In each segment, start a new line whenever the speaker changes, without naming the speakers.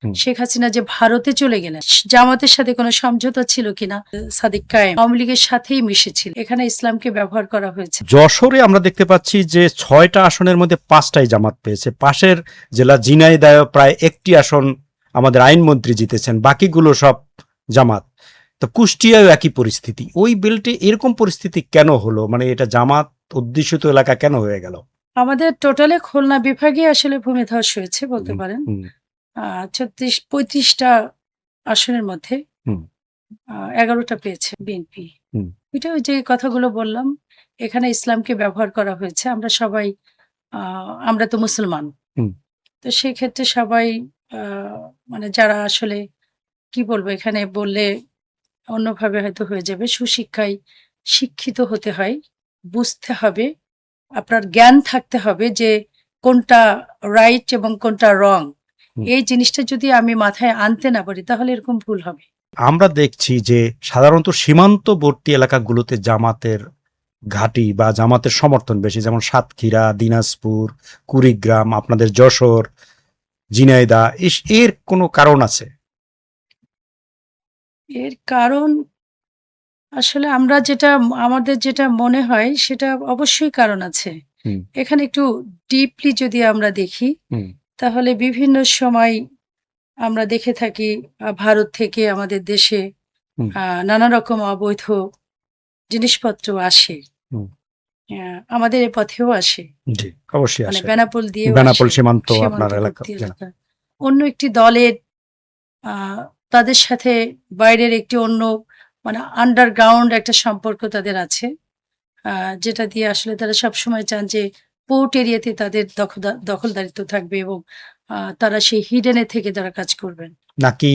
শেখ হাসিনা যে ভারতে চলে গেলেন, জামাতের সাথে কোনো সমঝোতা ছিল কিনা, সাদিক কায়েম আওয়ামী লীগের সাথেই মিশেছিল, এখানে ইসলামকে ব্যবহার করা হয়েছে।
যশোরে আমরা দেখতে পাচ্ছি যে 6টা আসনের মধ্যে 5টাই জামাত পেয়েছে। পাশের জেলা ঝিনাইদহে প্রায় 1টি আসন আমাদের আইনমন্ত্রী জিতেছেন, বাকিগুলো সব জামাত। তো কুষ্টিয়ায় একই পরিস্থিতি। ওই বেল্টে এরকম পরিস্থিতি কেন হলো? মানে এটা জামাত অধ্যুষিত এলাকা কেন হয়ে গেল?
আমাদের টোটালে খুলনা বিভাগে আসলে ভূমিধস হয়েছে বলতে পারেন। 36-35টা আসনের মধ্যে 11টা পেয়েছে বিএনপি। এটা ওই যে কথাগুলো বললাম, এখানে ইসলামকে ব্যবহার করা হয়েছে। আমরা সবাই আমরা তো মুসলমান, তো সেই ক্ষেত্রে সবাই মানে যারা আসলে কি বলবো, এখানে বললে অন্যভাবে হয়তো হয়ে যাবে, সুশিক্ষায় শিক্ষিত হতে হয়, বুঝতে হবে, আপনার জ্ঞান থাকতে হবে যে কোনটা রাইট এবং কোনটা রং। এই জিনিসটা যদি আমি মাথায় আনতে না পারি তাহলে এরকম ভুল হবে।
আমরা দেখছি যে সাধারণত সীমান্তবর্তী এলাকাগুলোতে জামাতের ঘাঁটি বা জামাতের সমর্থন বেশি, যেমন সাতক্ষীরা, দিনাজপুর, কুড়িগ্রাম, আপনাদের যশোর, ঝিনাইদহ। এর কোনো কারণ আছে?
এর কারণ আসলে আমাদের যেটা মনে হয় সেটা অবশ্যই কারণ আছে। এখানে একটু ডিপলি যদি আমরা দেখি তাহলে বিভিন্ন সময় আমরা দেখে থাকি ভারত থেকে আমাদের দেশে নানা রকম অবৈধ জিনিসপত্র আসে, আমাদের এ পথেও আসে,
অবশ্যই
মানে
আসে।
বেনাপোল দিয়ে
বেনাপোল সীমান্ত আপনার এলাকা।
অন্য একটি দলের তাদের সাথে বাইরের একটি অন্য মানে আন্ডারগ্রাউন্ড একটা সম্পর্ক তাদের আছে, যেটা দিয়ে আসলে তারা সবসময় চান যে পোর্ট এরিয়াতে তাদের দখলদারিত্ব থাকবে এবং তারা সেই হিডেনে থেকে তারা কাজ করবেন।
নাকি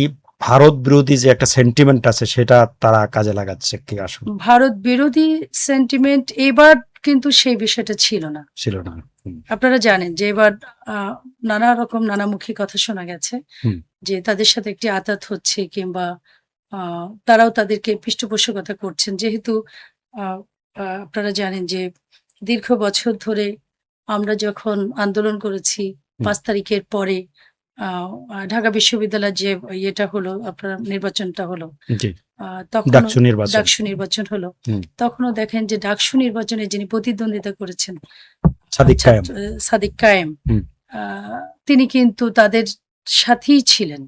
ভারত বিরোধী যে একটা সেন্টিমেন্ট আছে সেটা তারা কাজে লাগাচ্ছে কি? আসলে
ভারত বিরোধী সেন্টিমেন্ট এবার কিন্তু সেই বিষয়টা ছিল না। আপনারা জানেন যে এবার নানা রকম নানামুখী কথা শোনা গেছে যে তাদের সাথে একটি আঘাত হচ্ছে কিংবা তারাও তাদেরকে পৃষ্ঠপোষকতা করছেন, যেহেতু আপনারা জানেন যে দীর্ঘ বছর ধরে আমরা যখন আন্দোলন করেছি 5 তারিখের পরে ঢাকা বিশ্ববিদ্যালয়ের যে ইয়েটা হলো, আপনার নির্বাচনটা হলো, তখন ডাকসু নির্বাচন হলো, তখনও দেখেন যে ডাকসু নির্বাচনে যিনি প্রতিদ্বন্দ্বিতা করেছেন সাদিক কায়েম, তিনি কিন্তু তাদের সাথেই ছিলেন,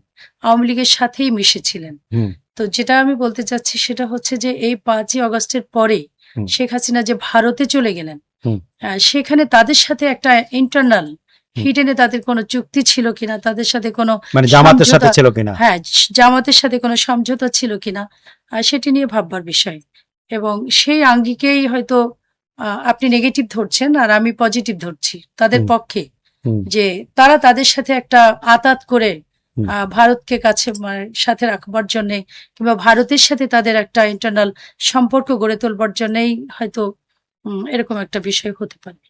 আওয়ামী লীগের সাথেই মিশেছিলেন। তো যেটা আমি বলতে চাচ্ছি সেটা হচ্ছে যে এই 5ই আগস্টের পরে শেখ হাসিনা যে ভারতে চলে গেলেন, সেখানে তাদের সাথে একটা ইন্টারনাল হিডেনে তাদের কোনো চুক্তি ছিল কিনা, তাদের সাথে কোনো
জামাতের সাথে ছিল কিনা,
জামাতের সাথে কোনো সমঝোতা ছিল কিনা, সেটি নিয়ে ভাববার বিষয়। এবং সেই আঙ্গিকেই হয়তো আপনি নেগেটিভ ধরছেন আর আমি পজিটিভ ধরছি তাদের পক্ষে, যে তারা তাদের সাথে একটা আতাত করে ভারতকে সাথে রাখবার জন্য কিংবা ভারতের সাথে তাদের একটা ইন্টারনাল সম্পর্ক গড়ে তোলবার জন্যই হয়তো এরকম একটা বিষয় হতে পারে।